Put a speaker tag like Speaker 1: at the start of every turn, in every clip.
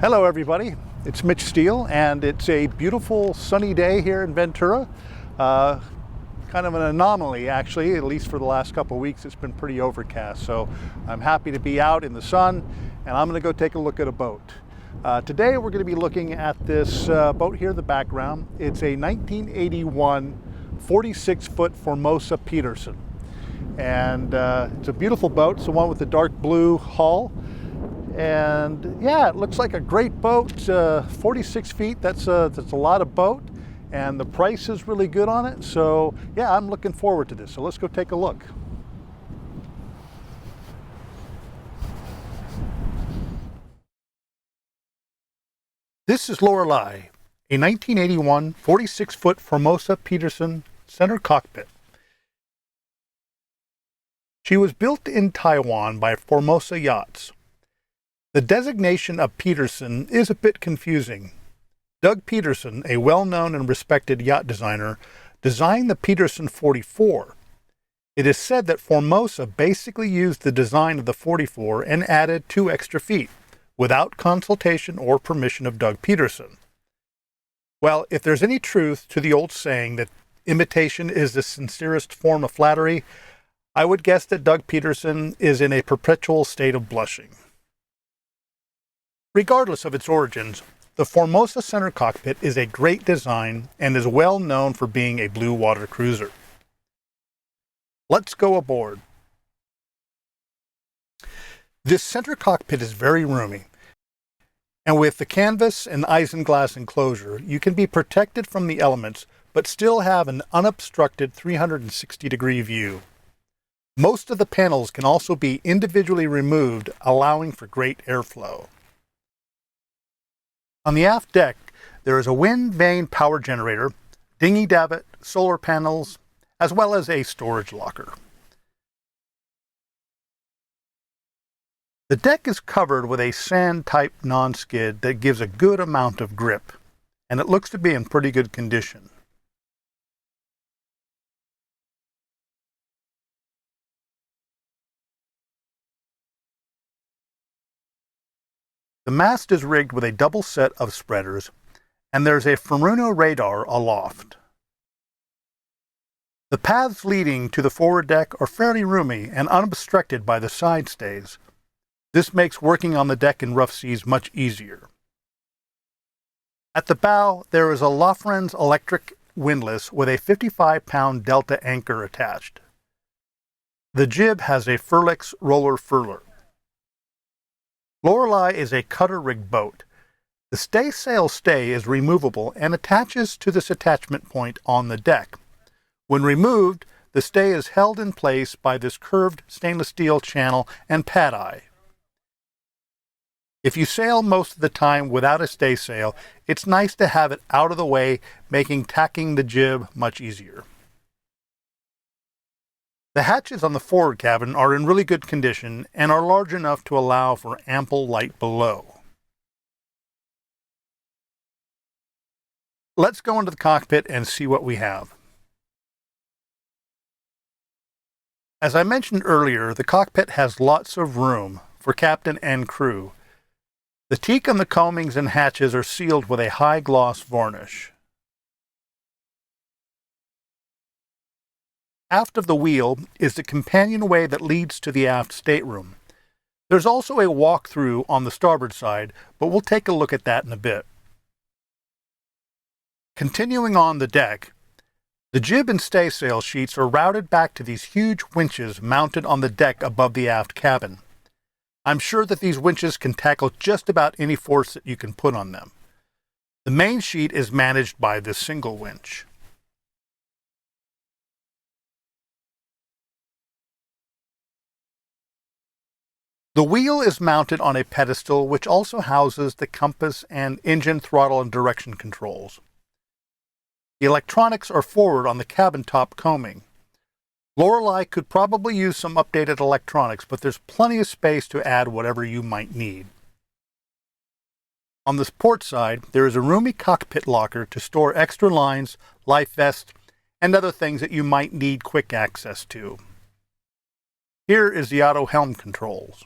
Speaker 1: Hello everybody, it's Mitch Steele and it's a beautiful sunny day here in Ventura. Kind of an anomaly actually, at least for the last couple of weeks it's been pretty overcast. So I'm happy to be out in the sun and I'm going to go take a look at a boat. Today we're going to be looking at this boat here in the background. It's a 1981 46-foot Formosa Peterson. And it's a beautiful boat. It's the one with the dark blue hull. And yeah, it looks like a great boat. 46 feet, that's a lot of boat, and the price is really good on it. So yeah, I'm looking forward to this. So let's go take a look. This is Lorelei, a 1981 46-foot Formosa Peterson center cockpit. She was built in Taiwan by Formosa Yachts. The designation of Peterson is a bit confusing. Doug Peterson, a well-known and respected yacht designer, designed the Peterson 44. It is said that Formosa basically used the design of the 44 and added 2 extra feet, without consultation or permission of Doug Peterson. Well, if there's any truth to the old saying that imitation is the sincerest form of flattery, I would guess that Doug Peterson is in a perpetual state of blushing. Regardless of its origins, the Formosa center cockpit is a great design and is well known for being a blue water cruiser. Let's go aboard. This center cockpit is very roomy, and with the canvas and isinglass enclosure, you can be protected from the elements but still have an unobstructed 360-degree view. Most of the panels can also be individually removed, allowing for great airflow. On the aft deck, there is a wind vane power generator, dinghy davit, solar panels, as well as a storage locker. The deck is covered with a sand-type non-skid that gives a good amount of grip, and it looks to be in pretty good condition. The mast is rigged with a double set of spreaders, and there's a Furuno radar aloft. The paths leading to the forward deck are fairly roomy and unobstructed by the side stays. This makes working on the deck in rough seas much easier. At the bow, there is a Lofren's electric windlass with a 55-pound Delta anchor attached. The jib has a Furlex roller furler. Lorelei is a cutter-rigged boat. The staysail stay is removable and attaches to this attachment point on the deck. When removed, the stay is held in place by this curved stainless steel channel and pad eye. If you sail most of the time without a staysail, it's nice to have it out of the way, making tacking the jib much easier. The hatches on the forward cabin are in really good condition and are large enough to allow for ample light below. Let's go into the cockpit and see what we have. As I mentioned earlier, the cockpit has lots of room for captain and crew. The teak on the coamings and hatches are sealed with a high-gloss varnish. Aft of the wheel is the companionway that leads to the aft stateroom. There's also a walk-through on the starboard side, but we'll take a look at that in a bit. Continuing on the deck, the jib and staysail sheets are routed back to these huge winches mounted on the deck above the aft cabin. I'm sure that these winches can tackle just about any force that you can put on them. The main sheet is managed by this single winch. The wheel is mounted on a pedestal which also houses the compass and engine throttle and direction controls. The electronics are forward on the cabin top coaming. Lorelei could probably use some updated electronics, but there's plenty of space to add whatever you might need. On the port side, there is a roomy cockpit locker to store extra lines, life vest, and other things that you might need quick access to. Here is the auto helm controls.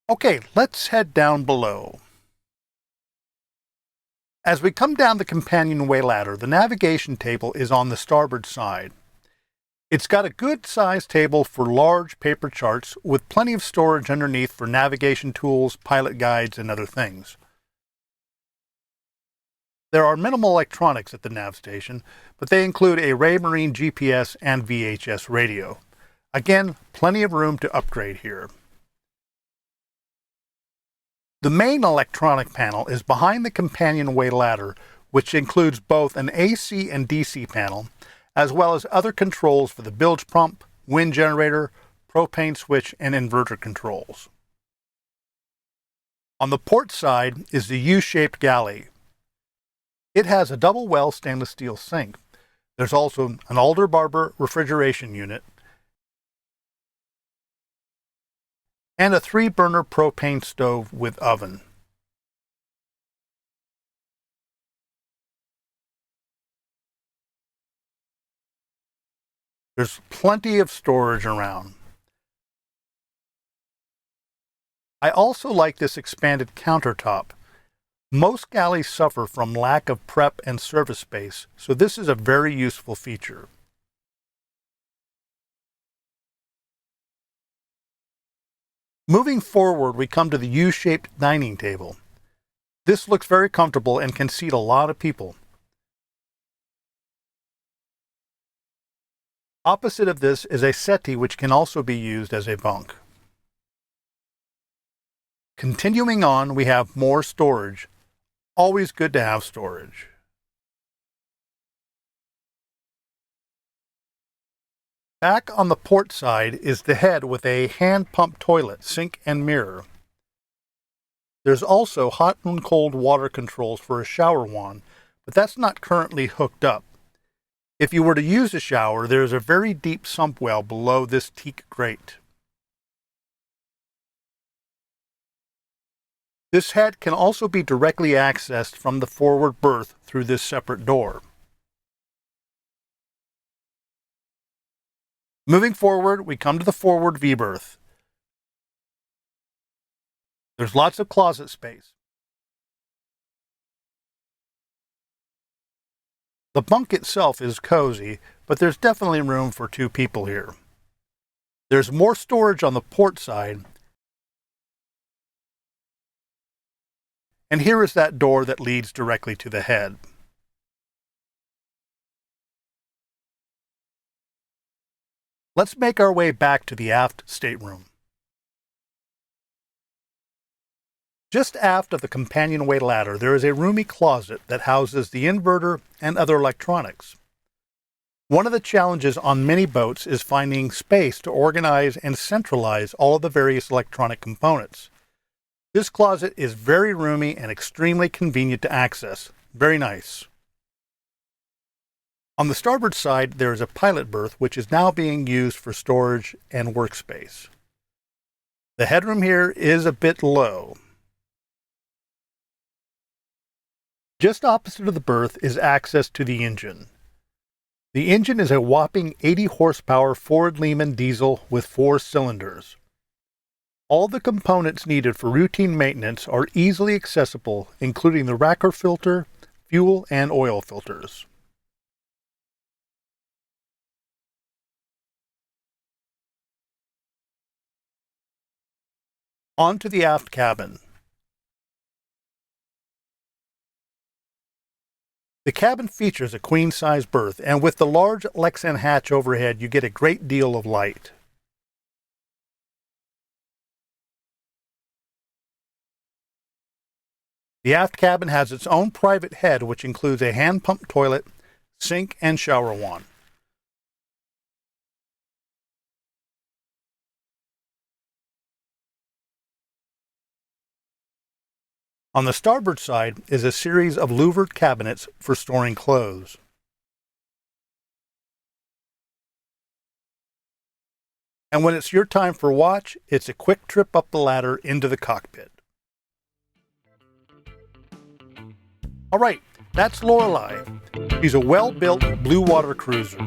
Speaker 1: Okay, let's head down below. As we come down the companionway ladder, the navigation table is on the starboard side. It's got a good sized table for large paper charts with plenty of storage underneath for navigation tools, pilot guides, and other things. There are minimal electronics at the nav station, but they include a Raymarine GPS and VHS radio. Again, plenty of room to upgrade here. The main electronic panel is behind the companionway ladder, which includes both an AC and DC panel, as well as other controls for the bilge pump, wind generator, propane switch, and inverter controls. On the port side is the U-shaped galley. It has a double well stainless steel sink. There's also an Alder Barber refrigeration unit and a 3-burner propane stove with oven. There's plenty of storage around. I also like this expanded countertop. Most galleys suffer from lack of prep and service space, so this is a very useful feature. Moving forward, we come to the U-shaped dining table. This looks very comfortable and can seat a lot of people. Opposite of this is a settee which can also be used as a bunk. Continuing on, we have more storage. Always good to have storage. Back on the port side is the head with a hand pump toilet, sink, and mirror. There's also hot and cold water controls for a shower wand, but that's not currently hooked up. If you were to use a shower, there is a very deep sump well below this teak grate. This head can also be directly accessed from the forward berth through this separate door. Moving forward, we come to the forward V-berth. There's lots of closet space. The bunk itself is cozy, but there's definitely room for 2 people here. There's more storage on the port side, and here is that door that leads directly to the head. Let's make our way back to the aft stateroom. Just aft of the companionway ladder, there is a roomy closet that houses the inverter and other electronics. One of the challenges on many boats is finding space to organize and centralize all of the various electronic components. This closet is very roomy and extremely convenient to access. Very nice. On the starboard side, there is a pilot berth which is now being used for storage and workspace. The headroom here is a bit low. Just opposite of the berth is access to the engine. The engine is a whopping 80 horsepower Ford Lehman diesel with 4 cylinders. All the components needed for routine maintenance are easily accessible, including the Racker filter, fuel, and oil filters. On to the aft cabin. The cabin features a queen-size berth, and with the large Lexan hatch overhead, you get a great deal of light. The aft cabin has its own private head, which includes a hand pump toilet, sink, and shower wand. On the starboard side is a series of louvered cabinets for storing clothes. And when it's your time for watch, it's a quick trip up the ladder into the cockpit. All right, that's Lorelei. She's a well-built blue water cruiser.